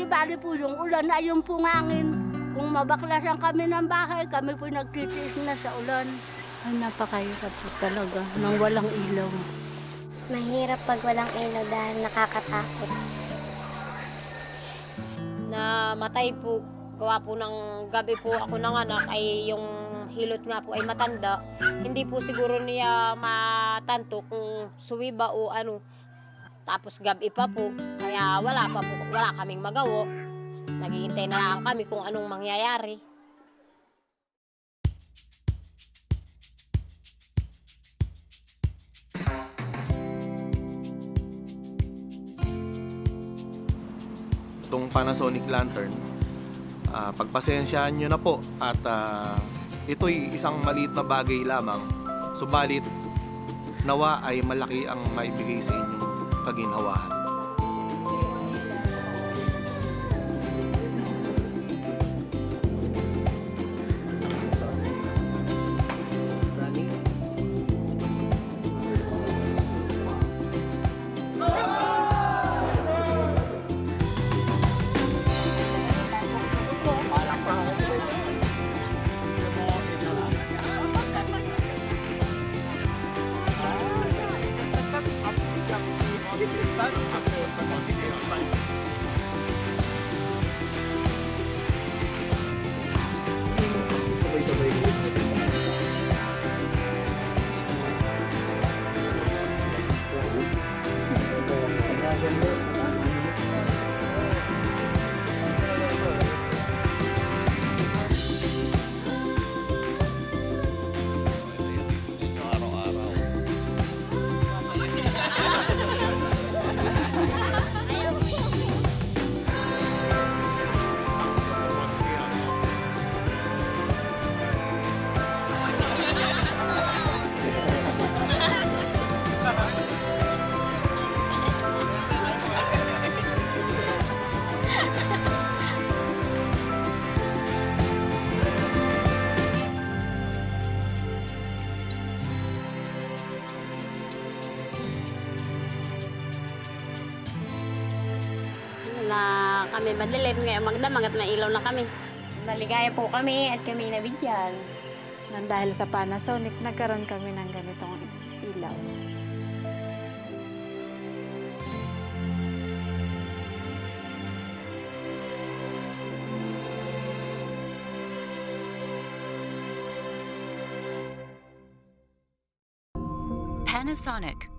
bali po yung ulan na yung pungangin. Kung mabaklasan kami ng bahay, kami po nagtitiis na sa ulan. Ay, napakahirap po talaga nang walang ilaw. Mahirap pag walang ilaw dahil nakakatakot. Namatay po, gawa po ng gabi po ako nanganak ay yung hilot nga po ay matanda. Hindi po siguro niya matanto kung suwi ba o ano. Tapos gabi pa po, kaya wala kaming magawa. Naghihintay na lang kami kung anong mangyayari. Itong Panasonic lantern, pagpasensyahan nyo na po at ito'y isang maliit na bagay lamang, subalit nawa ay malaki ang maibigay sa inyong kaginhawahan. Na kami madilim ngayon magdamag at may ilaw na kami. Maligaya po kami at kami nabigyan. Nang dahil sa Panasonic, nagkaroon kami ng ganitong ilaw. Panasonic.